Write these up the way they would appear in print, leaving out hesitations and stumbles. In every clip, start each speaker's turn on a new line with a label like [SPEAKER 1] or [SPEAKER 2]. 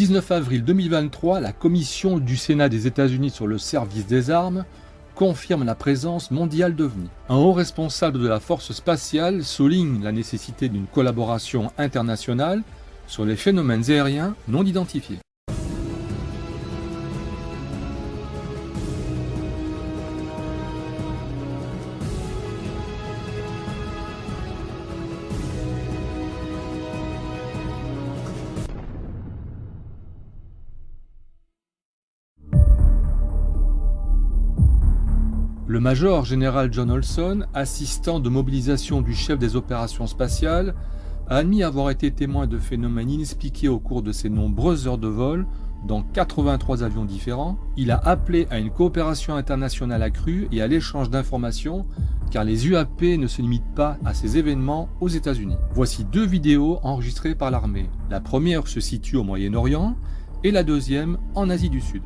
[SPEAKER 1] 19 avril 2023, la Commission du Sénat des États-Unis sur le service des armes confirme la présence mondiale d'OVNI. Un haut responsable de la force spatiale souligne la nécessité d'une collaboration internationale sur les phénomènes aériens non identifiés. Le major général John Olson, assistant de mobilisation du chef des opérations spatiales, a admis avoir été témoin de phénomènes inexpliqués au cours de ses nombreuses heures de vol dans 83 avions différents. Il a appelé à une coopération internationale accrue et à l'échange d'informations, car les UAP ne se limitent pas à ces événements aux États-Unis. Voici 2 vidéos enregistrées par l'armée. La première se situe au Moyen-Orient et la deuxième en Asie du Sud.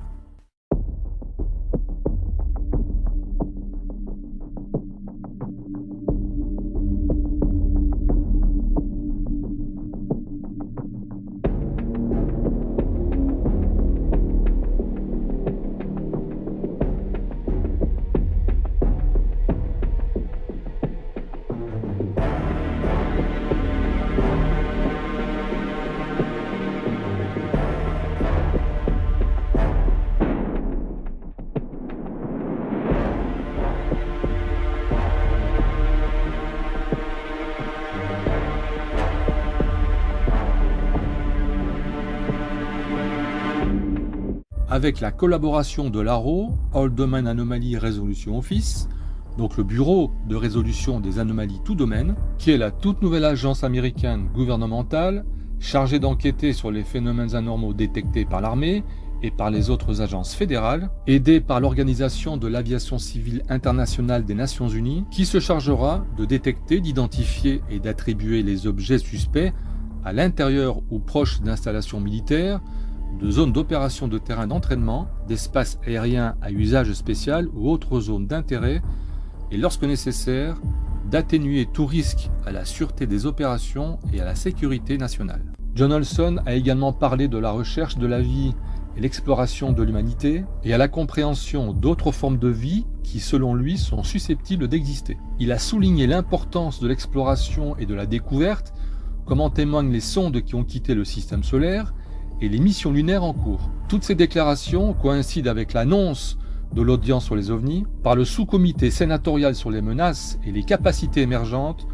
[SPEAKER 1] Avec la collaboration de l'ARO, All Domain Anomaly Resolution Office, donc le Bureau de résolution des anomalies tout domaine, qui est la toute nouvelle agence américaine gouvernementale chargée d'enquêter sur les phénomènes anormaux détectés par l'armée et par les autres agences fédérales, aidée par l'Organisation de l'aviation civile internationale des Nations Unies, qui se chargera de détecter, d'identifier et d'attribuer les objets suspects à l'intérieur ou proche d'installations militaires, de zones d'opération de terrain d'entraînement, d'espaces aériens à usage spécial ou autres zones d'intérêt, et lorsque nécessaire, d'atténuer tout risque à la sûreté des opérations et à la sécurité nationale. John Olson a également parlé de la recherche de la vie et l'exploration de l'humanité, et à la compréhension d'autres formes de vie qui, selon lui, sont susceptibles d'exister. Il a souligné l'importance de l'exploration et de la découverte, comme en témoignent les sondes qui ont quitté le système solaire, et les missions lunaires en cours. Toutes ces déclarations coïncident avec l'annonce de l'audience sur les OVNI par le sous-comité sénatorial sur les menaces et les capacités émergentes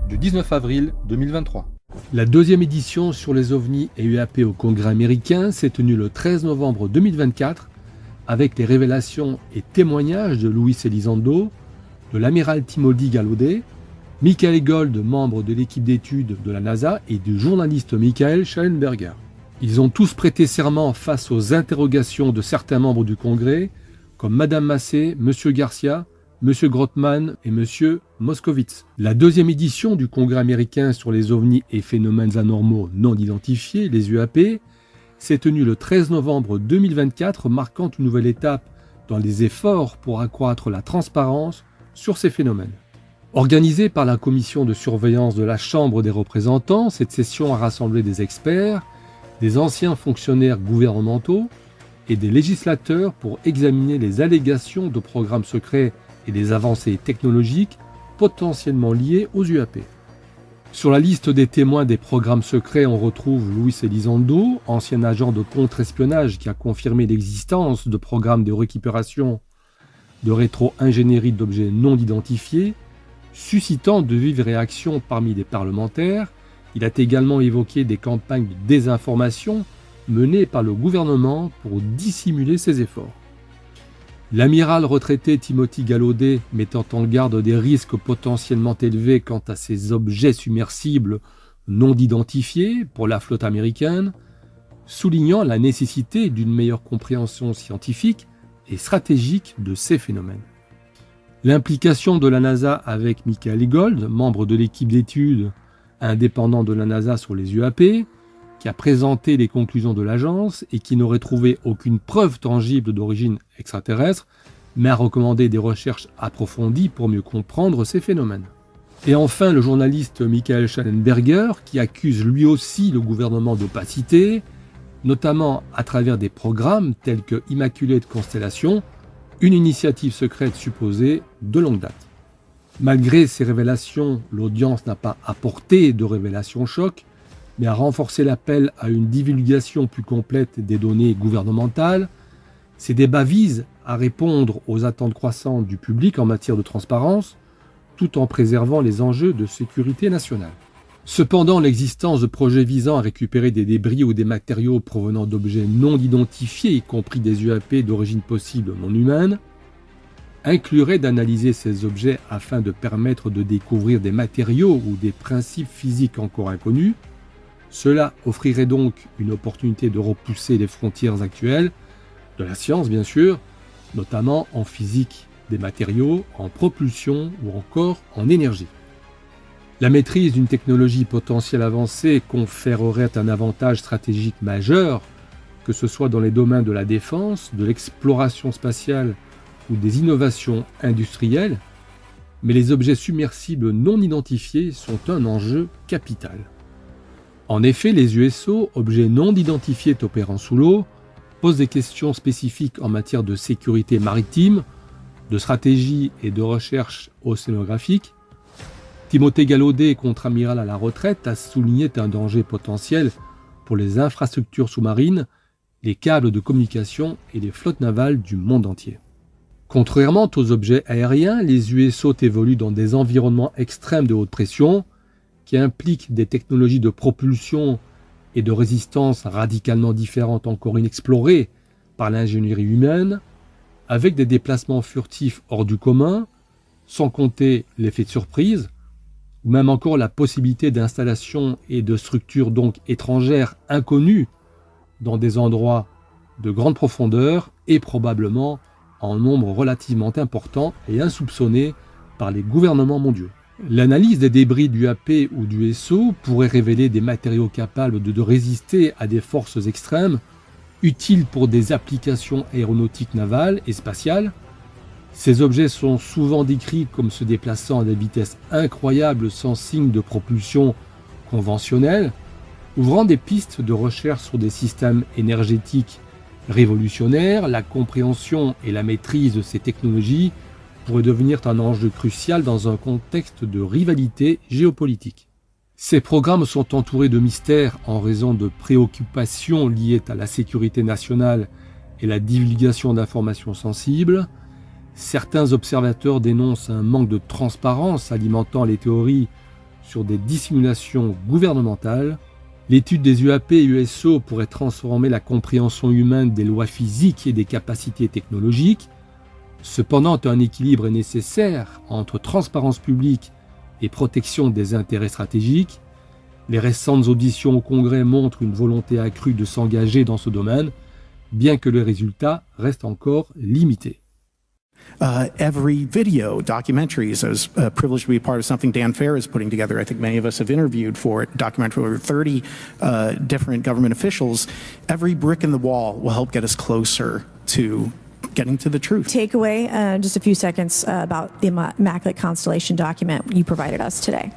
[SPEAKER 1] du 19 avril 2023. La deuxième édition sur les OVNI et UAP au Congrès américain s'est tenue le 13 novembre 2024 avec les révélations et témoignages de Luis Elizondo, de l'amiral Timothy Gallaudet, Michael Gold, membre de l'équipe d'études de la NASA, et du journaliste Michael Shellenberger. Ils ont tous prêté serment face aux interrogations de certains membres du Congrès, comme Madame Massé, Monsieur Garcia, Monsieur Grothman et Monsieur Moskowitz. La deuxième édition du Congrès américain sur les ovnis et phénomènes anormaux non identifiés, les UAP, s'est tenue le 13 novembre 2024, marquant une nouvelle étape dans les efforts pour accroître la transparence sur ces phénomènes. Organisée par la commission de surveillance de la Chambre des représentants, cette session a rassemblé des experts, des anciens fonctionnaires gouvernementaux et des législateurs pour examiner les allégations de programmes secrets et des avancées technologiques potentiellement liées aux UAP. Sur la liste des témoins des programmes secrets, on retrouve Luis Elizondo, ancien agent de contre-espionnage qui a confirmé l'existence de programmes de récupération de rétro-ingénierie d'objets non identifiés, suscitant de vives réactions parmi les parlementaires. Il a également évoqué des campagnes de désinformation menées par le gouvernement pour dissimuler ses efforts. L'amiral retraité Timothy Gallaudet, mettant en garde des risques potentiellement élevés quant à ces objets submersibles non identifiés pour la flotte américaine, soulignant la nécessité d'une meilleure compréhension scientifique et stratégique de ces phénomènes. L'implication de la NASA avec Michael Gold, membre de l'équipe d'études indépendant de la NASA sur les UAP, qui a présenté les conclusions de l'agence et qui n'aurait trouvé aucune preuve tangible d'origine extraterrestre, mais a recommandé des recherches approfondies pour mieux comprendre ces phénomènes. Et enfin, le journaliste Michael Shellenberger, qui accuse lui aussi le gouvernement d'opacité notamment à travers des programmes tels que Immaculate Constellation, une initiative secrète supposée de longue date. Malgré ces révélations, l'audience n'a pas apporté de révélations choc, mais a renforcé l'appel à une divulgation plus complète des données gouvernementales. Ces débats visent à répondre aux attentes croissantes du public en matière de transparence, tout en préservant les enjeux de sécurité nationale. Cependant, l'existence de projets visant à récupérer des débris ou des matériaux provenant d'objets non identifiés, y compris des UAP d'origine possible non humaine, inclurait d'analyser ces objets afin de permettre de découvrir des matériaux ou des principes physiques encore inconnus. Cela offrirait donc une opportunité de repousser les frontières actuelles de la science, bien sûr, notamment en physique des matériaux, en propulsion ou encore en énergie. La maîtrise d'une technologie potentielle avancée conférerait un avantage stratégique majeur, que ce soit dans les domaines de la défense, de l'exploration spatiale ou des innovations industrielles, mais les objets submersibles non identifiés sont un enjeu capital. En effet, les USO, objets non identifiés opérant sous l'eau, posent des questions spécifiques en matière de sécurité maritime, de stratégie et de recherche océanographique. Timothée Gallaudet, contre-amiral à la retraite, a souligné un danger potentiel pour les infrastructures sous-marines, les câbles de communication et les flottes navales du monde entier. Contrairement aux objets aériens, les USO évoluent dans des environnements extrêmes de haute pression, qui impliquent des technologies de propulsion et de résistance radicalement différentes encore inexplorées par l'ingénierie humaine, avec des déplacements furtifs hors du commun, sans compter l'effet de surprise, ou même encore la possibilité d'installations et de structures donc étrangères inconnues dans des endroits de grande profondeur et probablement en nombre relativement important et insoupçonné par les gouvernements mondiaux. L'analyse des débris d'UAP ou d'USO pourrait révéler des matériaux capables de résister à des forces extrêmes, utiles pour des applications aéronautiques navales et spatiales. Ces objets sont souvent décrits comme se déplaçant à des vitesses incroyables sans signe de propulsion conventionnelle, ouvrant des pistes de recherche sur des systèmes énergétiques révolutionnaires. La compréhension et la maîtrise de ces technologies pourrait devenir un enjeu crucial dans un contexte de rivalité géopolitique. Ces programmes sont entourés de mystères en raison de préoccupations liées à la sécurité nationale et la divulgation d'informations sensibles. Certains observateurs dénoncent un manque de transparence alimentant les théories sur des dissimulations gouvernementales. L'étude des UAP et USO pourrait transformer la compréhension humaine des lois physiques et des capacités technologiques. Cependant, un équilibre est nécessaire entre transparence publique et protection des intérêts stratégiques. Les récentes auditions au Congrès montrent une volonté accrue de s'engager dans ce domaine, bien que les résultats restent encore limités.
[SPEAKER 2] Every video, documentaries. I was privileged to be a part of something Dan Fair is putting together. I think many of us have interviewed for it, documentary over 30 different government officials. Every brick in the wall will help get us closer to getting to the truth.
[SPEAKER 3] Take away just a few seconds about the Immaculate Constellation document you provided us today.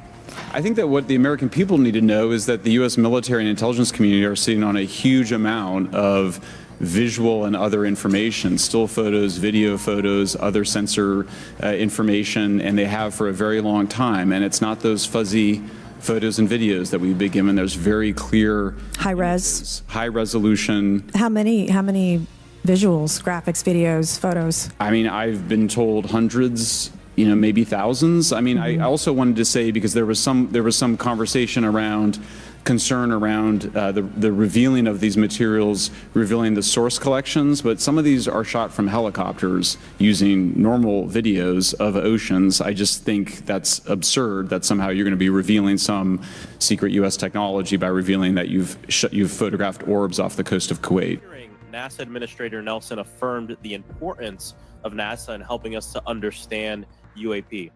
[SPEAKER 4] I think that what the American people need to know is that the U.S. military and intelligence community are sitting on a huge amount of visual and other information, still photos, video photos, other sensor information, and they have for a very long time. And it's not those fuzzy photos and videos that we've been given. There's very clear
[SPEAKER 3] high res,
[SPEAKER 4] high resolution.
[SPEAKER 3] How many visuals, graphics, videos, photos?
[SPEAKER 4] I mean, I've been told hundreds, maybe thousands. I mean, I also wanted to say, because there was some conversation around concern around the revealing of these materials, revealing the source collections, but some of these are shot from helicopters using normal videos of oceans. I just think that's absurd that somehow you're going to be revealing some secret U.S. technology by revealing that you've photographed orbs off the coast of Kuwait.
[SPEAKER 5] NASA Administrator Nelson affirmed the importance of NASA in helping us to understand UAP.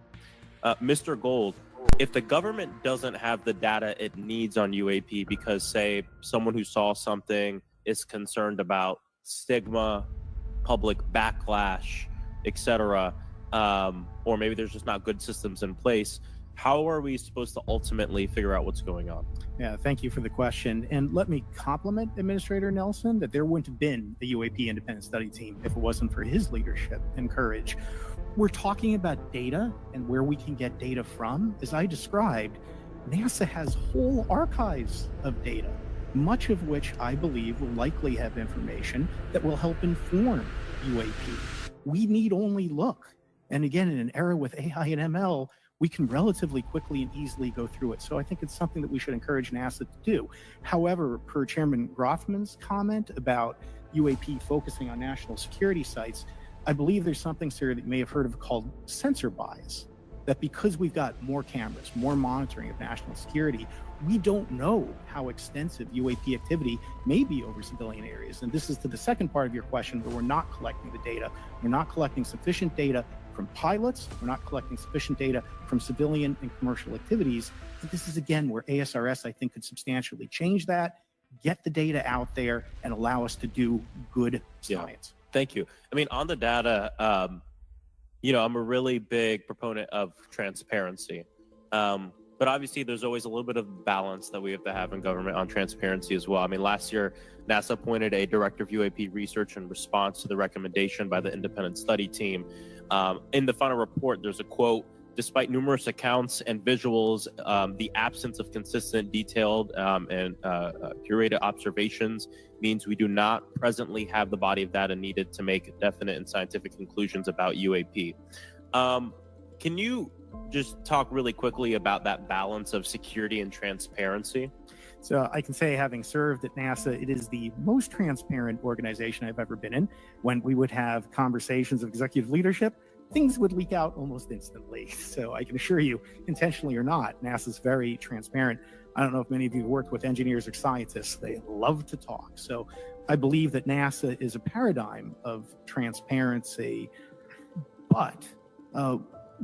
[SPEAKER 5] Mr. Gold, if the government doesn't have the data it needs on UAP because, say, someone who saw something is concerned about stigma, public backlash, etc., or maybe there's just not good systems in place, how are we supposed to ultimately figure out what's going on?
[SPEAKER 2] Yeah, thank you for the question. And let me compliment Administrator Nelson that there wouldn't have been a UAP independent study team if it wasn't for his leadership and courage. We're talking about data and where we can get data from. As I described, NASA has whole archives of data, much of which I believe will likely have information that will help inform UAP. We need only look. And again, in an era with AI and ML, we can relatively quickly and easily go through it. So I think it's something that we should encourage NASA to do. However, per Chairman Groffman's comment about UAP focusing on national security sites, I believe there's something, sir, that you may have heard of called sensor bias. That because we've got more cameras, more monitoring of national security, we don't know how extensive UAP activity may be over civilian areas. And this is to the second part of your question, where we're not collecting the data. We're not collecting sufficient data from pilots. We're not collecting sufficient data from civilian and commercial activities. And this is, again, where ASRS, I think, could substantially change that, get the data out there, and allow us to do good science.
[SPEAKER 5] Thank you. I mean, on the data, I'm a really big proponent of transparency. But obviously, there's always a little bit of balance that we have to have in government on transparency as well. I mean, last year, NASA appointed a director of UAP research in response to the recommendation by the independent study team. In the final report, there's a quote: "Despite numerous accounts and visuals, the absence of consistent, detailed, and curated observations means we do not presently have the body of data needed to make definite and scientific conclusions about UAP." Can you just talk really quickly about that balance of security and transparency?
[SPEAKER 2] So I can say, having served at NASA, it is the most transparent organization I've ever been in. When we would have conversations of executive leadership, things would leak out almost instantly. So I can assure you, intentionally or not, NASA's very transparent. I don't know if many of you worked with engineers or scientists. They love to talk. So I believe that NASA is a paradigm of transparency, but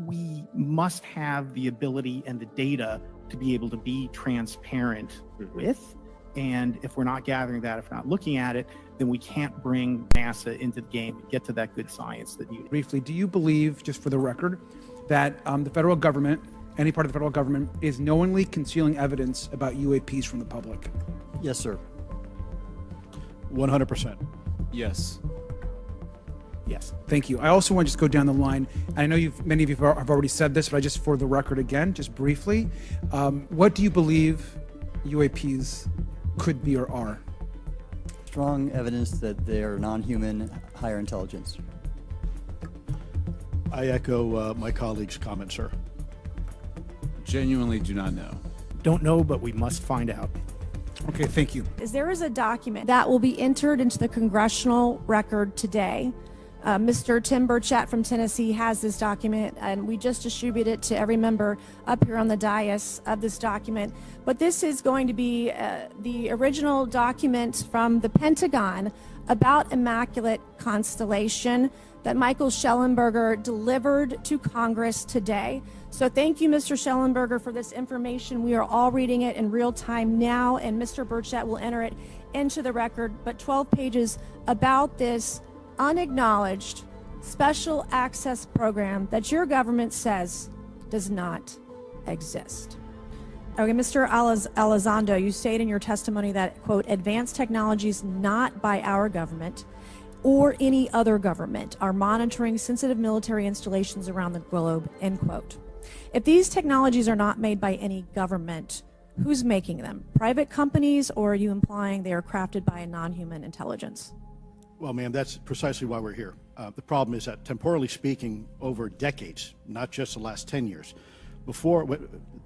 [SPEAKER 2] we must have the ability and the data to be able to be transparent with. And if we're not gathering that, if we're not looking at it, then we can't bring NASA into the game and get to that good science that you.
[SPEAKER 6] Briefly, do you believe, just for the record, that the federal government, any part of the federal government, is knowingly concealing evidence about UAPs from the public?
[SPEAKER 7] Yes, sir.
[SPEAKER 8] 100%.
[SPEAKER 4] Yes.
[SPEAKER 6] Yes. Thank you. I also want to just go down the line. I know many of you have already said this, but I just, for the record again, just briefly, what do you believe UAPs could be or are?
[SPEAKER 7] Strong evidence that they are non-human, higher intelligence.
[SPEAKER 8] I echo my colleague's comment, sir.
[SPEAKER 4] Genuinely do not know.
[SPEAKER 2] Don't know, but we must find out.
[SPEAKER 6] Okay, thank you.
[SPEAKER 3] There is a document that will be entered into the congressional record today. Mr. Tim Burchett from Tennessee has this document, and we just distributed it to every member up here on the dais of this document. But this is going to be the original document from the Pentagon about Immaculate Constellation that Michael Shellenberger delivered to Congress today. So thank you, Mr. Shellenberger, for this information. We are all reading it in real time now, and Mr. Burchett will enter it into the record. But 12 pages about this unacknowledged special access program that your government says does not exist. Okay, Mr. Elizondo, you state in your testimony that, quote, advanced technologies not by our government or any other government are monitoring sensitive military installations around the globe, end quote. If these technologies are not made by any government, who's making them? Private companies, or are you implying they are crafted by a non-human intelligence?
[SPEAKER 8] Well, ma'am, that's precisely why we're here. The problem is that, temporally speaking, over decades, not just the last 10 years, before,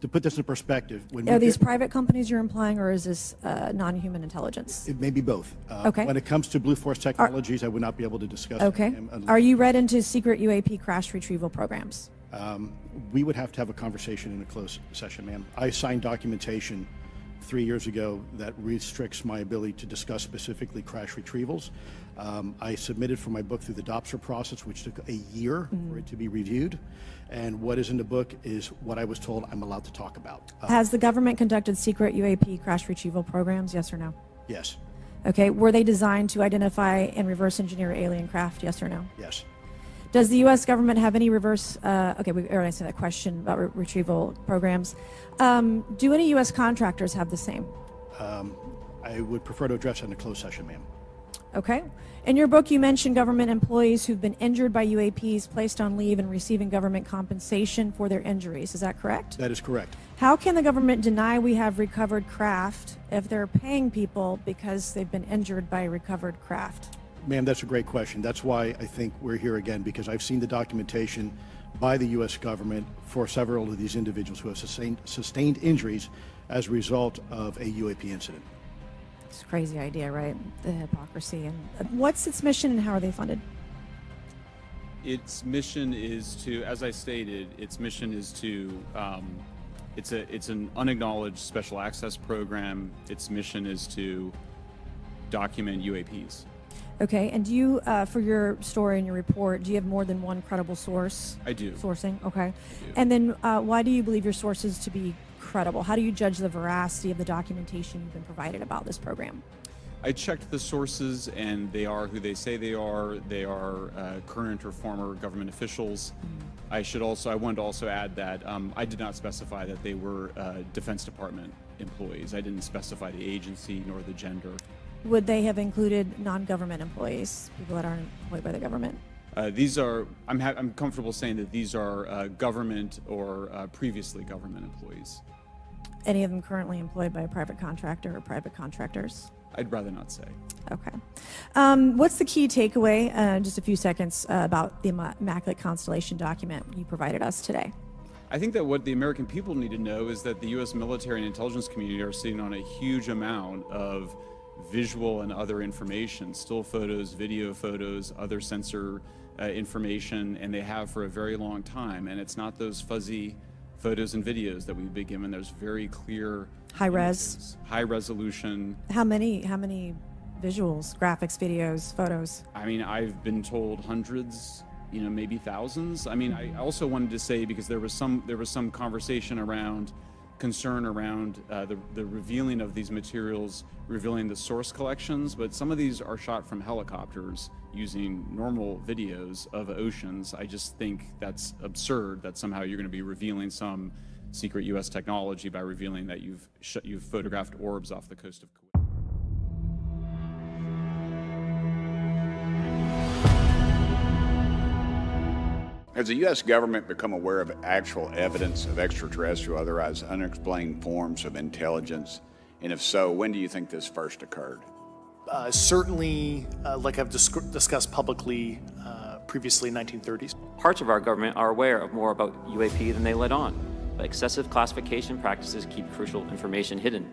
[SPEAKER 8] to put this in perspective, when
[SPEAKER 3] Are these private companies you're implying, or is this non-human intelligence?
[SPEAKER 8] it may be both.
[SPEAKER 3] Okay.
[SPEAKER 8] When it comes to Blue Force Technologies, I would not be able to discuss.
[SPEAKER 3] Okay. Are you read into secret UAP crash retrieval programs?
[SPEAKER 8] We would have to have a conversation in a closed session, ma'am. I signed documentation 3 years ago that restricts my ability to discuss specifically crash retrievals. I submitted for my book through the DOPSR process, which took a year for it to be reviewed. And what is in the book is what I was told I'm allowed to talk about.
[SPEAKER 3] Has the government conducted secret UAP crash retrieval programs, yes or no?
[SPEAKER 8] Yes,
[SPEAKER 3] Okay, were they designed to identify and reverse engineer alien craft, yes or no?
[SPEAKER 8] yes.
[SPEAKER 3] Does the U.S. government have any reverse, okay, we already answered that question about retrieval programs. Do any U.S. contractors have the same?
[SPEAKER 8] I would prefer to address that in a closed session, ma'am.
[SPEAKER 3] Okay. In your book, you mentioned government employees who've been injured by UAPs placed on leave and receiving government compensation for their injuries. Is that correct?
[SPEAKER 8] That is correct.
[SPEAKER 3] How can the government deny we have recovered craft if they're paying people because they've been injured by recovered craft?
[SPEAKER 8] Ma'am, that's a great question. That's why I think we're here again, because I've seen the documentation by the U.S. government for several of these individuals who have sustained injuries as a result of a UAP incident.
[SPEAKER 3] It's a crazy idea, right? The hypocrisy. And what's its mission and how are they funded?
[SPEAKER 4] Its mission is to, as I stated, its mission is to, it's an unacknowledged special access program. Its mission is to document UAPs.
[SPEAKER 3] Okay, and do you, for your story and your report, do you have more than one credible source?
[SPEAKER 4] I do.
[SPEAKER 3] Sourcing, okay.
[SPEAKER 4] I do.
[SPEAKER 3] And then why do you believe your sources to be credible? How do you judge the veracity of the documentation you've been provided about this program?
[SPEAKER 4] I checked the sources, and they are who they say they are. They are current or former government officials. I wanted to also add that I did not specify that they were Defense Department employees. I didn't specify the agency nor the gender.
[SPEAKER 3] Would they have included non-government employees, people that aren't employed by the government?
[SPEAKER 4] These are, I'm comfortable saying that these are government or previously government employees.
[SPEAKER 3] Any of them currently employed by a private contractor or private contractors?
[SPEAKER 4] I'd rather not say.
[SPEAKER 3] Okay. What's the key takeaway, just a few seconds, about the Immaculate Constellation document you provided us today?
[SPEAKER 4] I think that what the American people need to know is that the U.S. military and intelligence community are sitting on a huge amount of visual and other information, still photos, video photos, other sensor information, and they have for a very long time. And it's not those fuzzy photos and videos that we've been given. There's very clear
[SPEAKER 3] High res.
[SPEAKER 4] images, high resolution.
[SPEAKER 3] How many visuals, graphics, videos, photos?
[SPEAKER 4] I mean, I've been told hundreds, maybe thousands. I mean, I also wanted to say, because there was some conversation around concern around the revealing of these materials, revealing the source collections, but some of these are shot from helicopters using normal videos of oceans. I just think that's absurd that somehow you're going to be revealing some secret U.S. technology by revealing that you've photographed orbs off the coast of Kuwait.
[SPEAKER 9] Has the U.S. government become aware of actual evidence of extraterrestrial, otherwise unexplained forms of intelligence? And if so, when do you think this first occurred?
[SPEAKER 10] Certainly, like I've discussed publicly previously, 1930s.
[SPEAKER 11] Parts of our government are aware of more about UAP than they let on, but excessive classification practices keep crucial information hidden.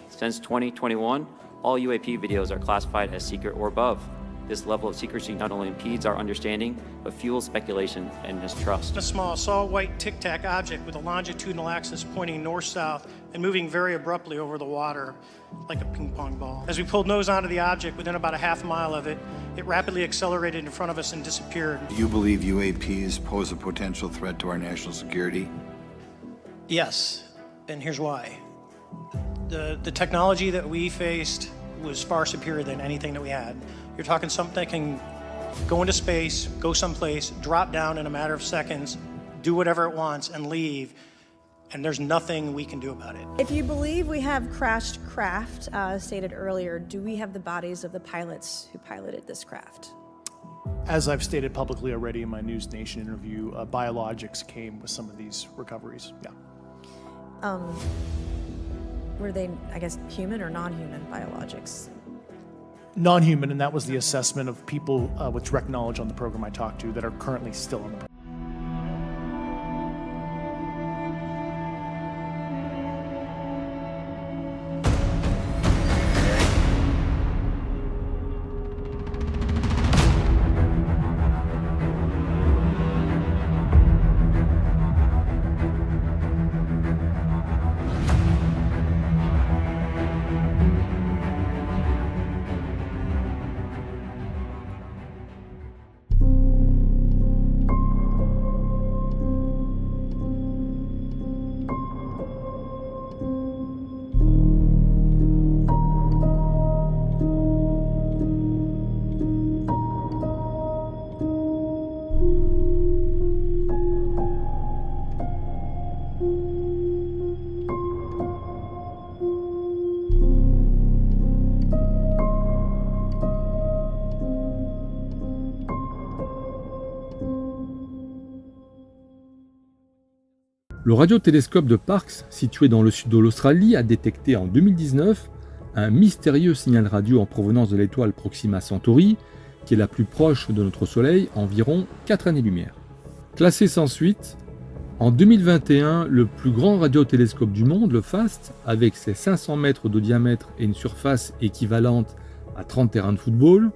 [SPEAKER 11] Since 2021, all UAP videos are classified as secret or above. This level of secrecy not only impedes our understanding, but fuels speculation and mistrust.
[SPEAKER 12] A small salt-white tic-tac object with a longitudinal axis pointing north-south and moving very abruptly over the water like a ping pong ball. As we pulled nose onto the object, within about a half mile of it, it rapidly accelerated in front of us and disappeared.
[SPEAKER 13] Do you believe UAPs pose a potential threat to our national security?
[SPEAKER 12] Yes, and here's why. The technology that we faced was far superior than anything that we had. You're talking something that can go into space, go someplace, drop down in a matter of seconds, do whatever it wants, and leave, and there's nothing we can do about it.
[SPEAKER 14] If you believe we have crashed craft, stated earlier, do we have the bodies of the pilots who piloted this craft?
[SPEAKER 10] As I've stated publicly already in my News Nation interview, Biologics came with some of these recoveries, yeah.
[SPEAKER 3] Were they, I guess, human or non-human biologics?
[SPEAKER 10] Non-human, and that was the assessment of people with direct knowledge on the program I talked to that are currently still on the program.
[SPEAKER 1] Le radiotélescope de Parkes, situé dans le sud de l'Australie, a détecté en 2019 un mystérieux signal radio en provenance de l'étoile Proxima Centauri, qui est la plus proche de notre Soleil, environ 4 années-lumière. Classé sans suite, en 2021, le plus grand radiotélescope du monde, le FAST, avec ses 500 mètres de diamètre et une surface équivalente à 30 terrains de football.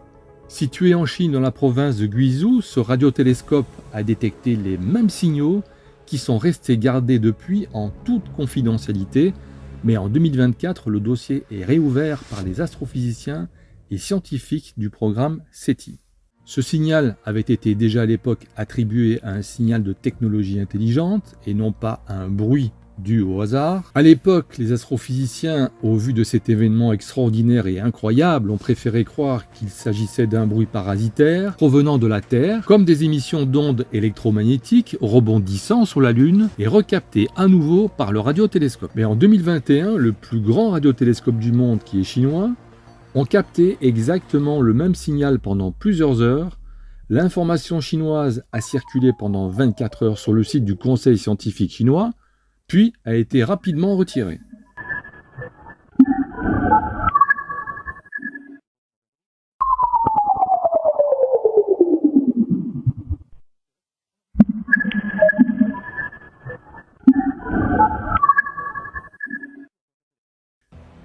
[SPEAKER 1] Situé en Chine dans la province de Guizhou, ce radiotélescope a détecté les mêmes signaux qui sont restés gardés depuis en toute confidentialité, mais en 2024, le dossier est réouvert par les astrophysiciens et scientifiques du programme SETI. Ce signal avait été déjà à l'époque attribué à un signal de technologie intelligente et non pas à un bruit dû au hasard. À l'époque, les astrophysiciens, au vu de cet événement extraordinaire et incroyable, ont préféré croire qu'il s'agissait d'un bruit parasitaire provenant de la Terre, comme des émissions d'ondes électromagnétiques rebondissant sur la Lune et recaptées à nouveau par le radiotélescope. Mais en 2021, le plus grand radiotélescope du monde, qui est chinois, ont capté exactement le même signal pendant plusieurs heures. L'information chinoise a circulé pendant 24 heures sur le site du Conseil scientifique chinois, puis a été rapidement retirée.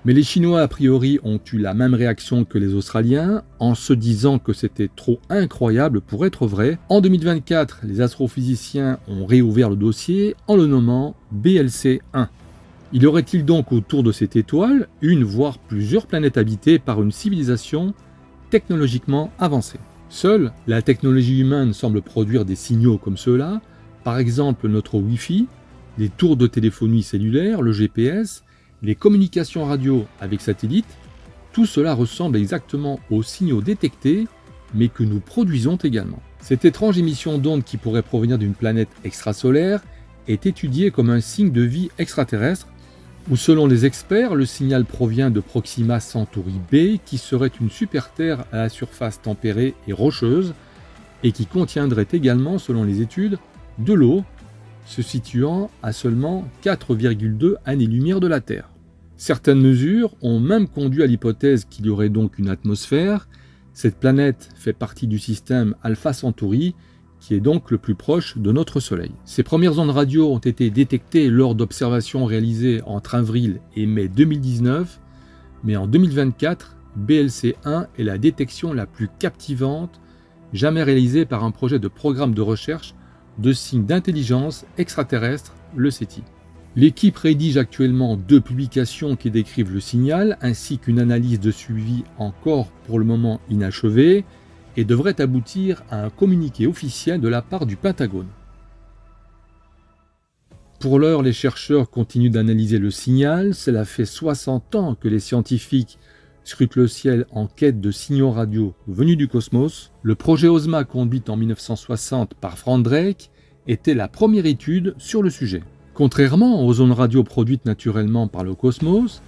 [SPEAKER 1] Mais les Chinois, a priori, ont eu la même réaction que les Australiens, en se disant que c'était trop incroyable pour être vrai. En 2024, les astrophysiciens ont réouvert le dossier en le nommant BLC-1. Il y aurait-il donc autour de cette étoile une, voire plusieurs planètes habitées par une civilisation technologiquement avancée? Seule la technologie humaine semble produire des signaux comme ceux-là, par exemple notre Wi-Fi, les tours de téléphonie cellulaire, le GPS, les communications radio avec satellite, tout cela ressemble exactement aux signaux détectés, mais que nous produisons également. Cette étrange émission d'ondes qui pourrait provenir d'une planète extrasolaire est étudiée comme un signe de vie extraterrestre, où selon les experts, le signal provient de Proxima Centauri b, qui serait une super-Terre à la surface tempérée et rocheuse, et qui contiendrait également, selon les études, de l'eau, se situant à seulement 4,2 années-lumière de la Terre. Certaines mesures ont même conduit à l'hypothèse qu'il y aurait donc une atmosphère. Cette planète fait partie du système Alpha Centauri, qui est donc le plus proche de notre Soleil. Ces premières ondes radio ont été détectées lors d'observations réalisées entre avril et mai 2019, mais en 2024, BLC-1 est la détection la plus captivante jamais réalisée par un projet de programme de recherche de signes d'intelligence extraterrestre, le SETI. L'équipe rédige actuellement 2 publications qui décrivent le signal, ainsi qu'une analyse de suivi encore pour le moment inachevée, et devrait aboutir à un communiqué officiel de la part du Pentagone. Pour l'heure, les chercheurs continuent d'analyser le signal. Cela fait 60 ans que les scientifiques scrutent le ciel en quête de signaux radio venus du cosmos. Le projet OSMA, conduit en 1960 par Frank Drake, était la première étude sur le sujet. Contrairement aux ondes radio produites naturellement par le cosmos,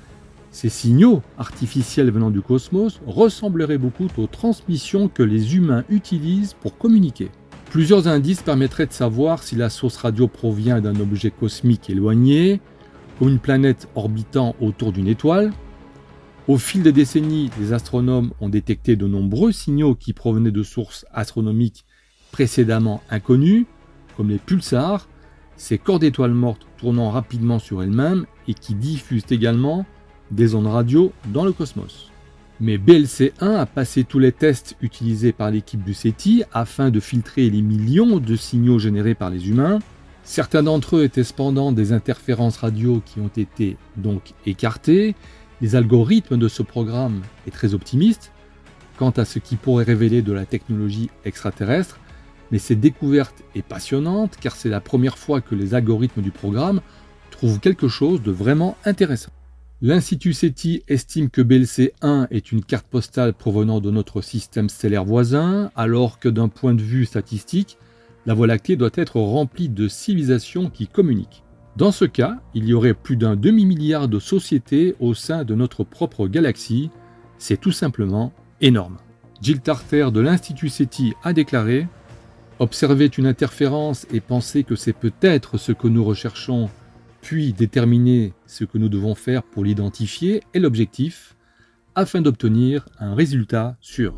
[SPEAKER 1] ces signaux artificiels venant du cosmos ressembleraient beaucoup aux transmissions que les humains utilisent pour communiquer. Plusieurs indices permettraient de savoir si la source radio provient d'un objet cosmique éloigné, ou une planète orbitant autour d'une étoile. Au fil des décennies, les astronomes ont détecté de nombreux signaux qui provenaient de sources astronomiques précédemment inconnues, comme les pulsars, ces corps d'étoiles mortes tournant rapidement sur elles-mêmes et qui diffusent également des ondes radio dans le cosmos. Mais BLC-1 a passé tous les tests utilisés par l'équipe du SETI afin de filtrer les millions de signaux générés par les humains. Certains d'entre eux étaient cependant des interférences radio qui ont été donc écartées. Les algorithmes de ce programme est très optimiste quant à ce qui pourrait révéler de la technologie extraterrestre, mais cette découverte est passionnante car c'est la première fois que les algorithmes du programme trouvent quelque chose de vraiment intéressant. L'Institut SETI estime que BLC-1 est une carte postale provenant de notre système stellaire voisin, alors que d'un point de vue statistique, la Voie lactée doit être remplie de civilisations qui communiquent. Dans ce cas, il y aurait plus d'un demi-milliard de sociétés au sein de notre propre galaxie. C'est tout simplement énorme. Jill Tarter de l'Institut SETI a déclaré Observer une interférence et penser que c'est peut-être ce que nous recherchons, puis déterminer ce que nous devons faire pour l'identifier est l'objectif, afin d'obtenir un résultat sûr.